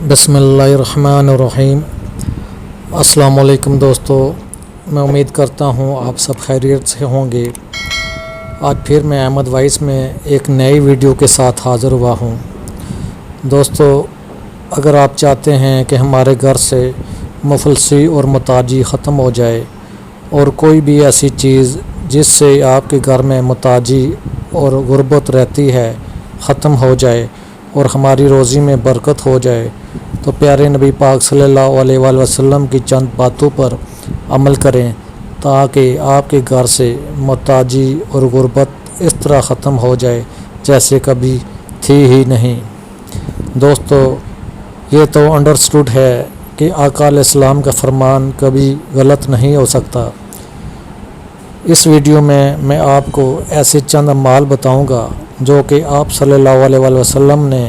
बिस्मिल्लाहिर्रहमानिर्रहीम। अस्सलाम वालेकुम दोस्तों, मैं उम्मीद करता हूँ आप सब खैरियत से होंगे। आज फिर मैं अहमद वाइस में एक नई वीडियो के साथ हाज़िर हुआ हूँ। दोस्तों, अगर आप चाहते हैं कि हमारे घर से मुफलसी और मुताजी ख़त्म हो जाए और कोई भी ऐसी चीज़ जिससे आपके घर में मुताजी और गुर्बत रहती है ख़त्म हो जाए और हमारी रोज़ी में बरकत हो जाए, तो प्यारे नबी पाक सल्लल्लाहु अलैहि वसल्लम की चंद बातों पर अमल करें ताकि आपके घर से मुताजी और गुर्बत इस तरह ख़त्म हो जाए जैसे कभी थी ही नहीं। दोस्तों, ये तो अंडरस्टूड है कि आका अलैहिस्सलाम का फरमान कभी गलत नहीं हो सकता। इस वीडियो में मैं आपको ऐसे चंद अमाल बताऊंगा जो कि आप सल्लल्लाहु अलैहि वसल्लम ने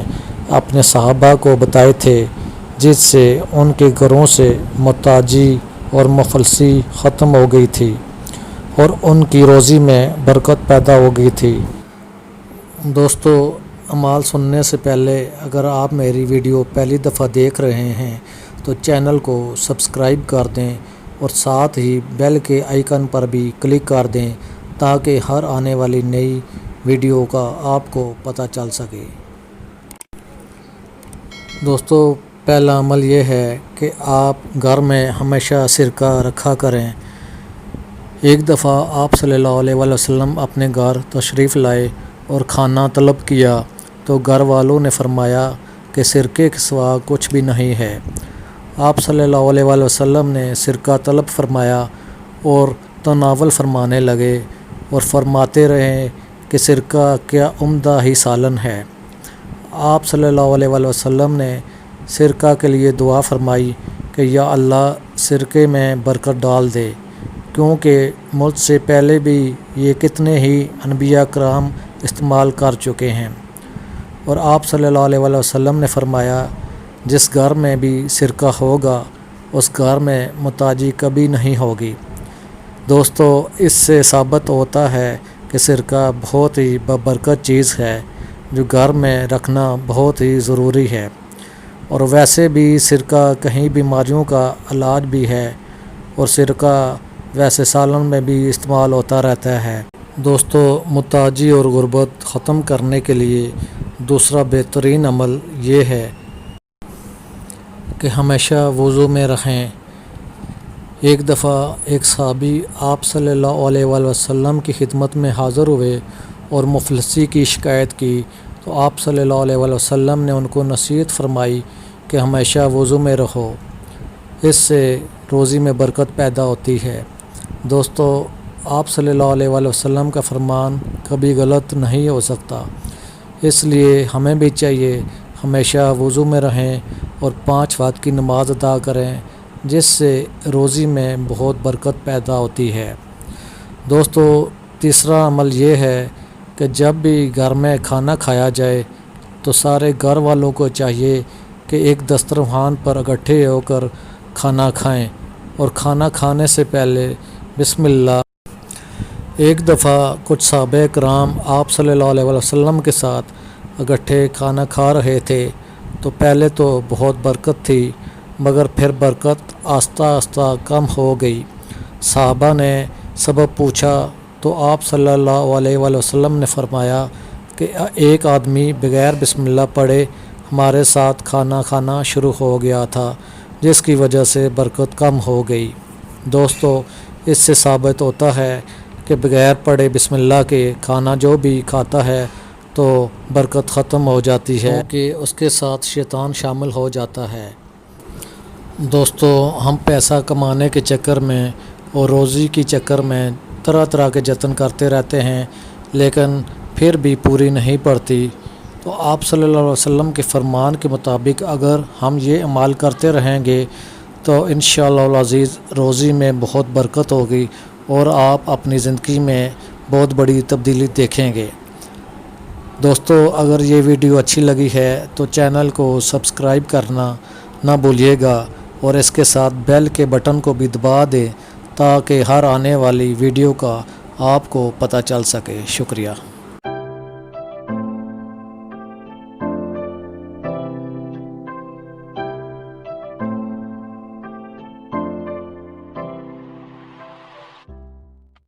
अपने सहाबा को बताए थे, जिससे उनके घरों से मुताजी और मुफलसी ख़त्म हो गई थी और उनकी रोज़ी में बरकत पैदा हो गई थी। दोस्तों, अमाल सुनने से पहले अगर आप मेरी वीडियो पहली दफ़ा देख रहे हैं तो चैनल को सब्सक्राइब कर दें और साथ ही बेल के आइकन पर भी क्लिक कर दें ताकि हर आने वाली नई वीडियो का आपको पता चल सके। दोस्तों, पहला अमल ये है कि आप घर में हमेशा सिरका रखा करें। एक दफ़ा आप सल्लल्लाहु अलैहि वसल्लम अपने घर तशरीफ़ लाए और खाना तलब किया तो घर वालों ने फरमाया कि सिरके के सिवा कुछ भी नहीं है। आप सल्लल्लाहु अलैहि वसल्लम ने सिरका तलब फरमाया और तनावल फरमाने लगे और फरमाते रहे कि सिरका क्या उम्दा ही सालन है। आप सल्लल्लाहु अलैहि वसल्लम ने सिरका के लिए दुआ फरमाई कि या अल्लाह सिरके में बरकत डाल दे, क्योंकि मुझसे पहले भी ये कितने ही अनबिया कराम इस्तेमाल कर चुके हैं। और आप सल्लल्लाहु अलैहि वसल्लम ने फरमाया, जिस घर में भी सिरका होगा उस घर में मुताजी कभी नहीं होगी। दोस्तों, इससे साबित होता है कि सिरका बहुत ही बबरकत चीज़ है जो घर में रखना बहुत ही ज़रूरी है। और वैसे भी सिरका कहीं बीमारियों का इलाज भी है और सिरका वैसे सालन में भी इस्तेमाल होता रहता है। दोस्तों, मुताजी और गुर्बत ख़त्म करने के लिए दूसरा बेहतरीन अमल ये है कि हमेशा वज़ू में रहें। एक दफ़ा एक सहाबी आप सल्लल्लाहु अलैहि वसल्लम की खिदमत में हाज़िर हुए और मुफलसी की शिकायत की तो आप सल्लल्लाहु अलैहि वसल्लम ने उनको नसीहत फरमाई कि हमेशा वज़ू में रहो, इससे रोज़ी में बरकत पैदा होती है। दोस्तों, आप सल्लल्लाहु अलैहि वसल्लम का फरमान कभी गलत नहीं हो सकता, इसलिए हमें भी चाहिए हमेशा वज़ू में रहें और 5 वक्त की नमाज़ अदा करें, जिससे रोज़ी में बहुत बरकत पैदा होती है। दोस्तों, तीसरा अमल ये है कि जब भी घर में खाना खाया जाए तो सारे घर वालों को चाहिए कि एक दस्तरखान पर इकट्ठे होकर खाना खाएं और खाना खाने से पहले बिस्मिल्लाह। एक दफ़ा कुछ सहाबा कराम आप सल्लल्लाहु अलैहि वसल्लम के साथ इकट्ठे खाना खा रहे थे तो पहले तो बहुत बरकत थी, मगर फिर बरकत आस्ता आस्ता कम हो गई। सहाबा ने सबब पूछा तो आप सल्लल्लाहु अलैहि वसल्लम ने फरमाया कि एक आदमी बग़ैर बिस्मिल्लाह पढ़े हमारे साथ खाना खाना शुरू हो गया था, जिसकी वजह से बरकत कम हो गई। दोस्तों, इससे साबित होता है कि बग़ैर पढ़े बिस्मिल्लाह के खाना जो भी खाता है तो बरकत ख़त्म हो जाती है, क्योंकि उसके साथ शैतान शामिल हो जाता है। दोस्तों, हम पैसा कमाने के चक्कर में और रोज़ी के चक्कर में तरह तरह के जतन करते रहते हैं, लेकिन फिर भी पूरी नहीं पड़ती। तो आप सल्लल्लाहु अलैहि वसल्लम के फरमान के मुताबिक अगर हम ये अमाल करते रहेंगे तो इंशाअल्लाह अज़ीज़ रोज़ी में बहुत बरकत होगी और आप अपनी ज़िंदगी में बहुत बड़ी तब्दीली देखेंगे। दोस्तों, अगर ये वीडियो अच्छी लगी है तो चैनल को सब्सक्राइब करना ना भूलिएगा और इसके साथ बेल के बटन को भी दबा दें ताकि हर आने वाली वीडियो का आपको पता चल सके। शुक्रिया।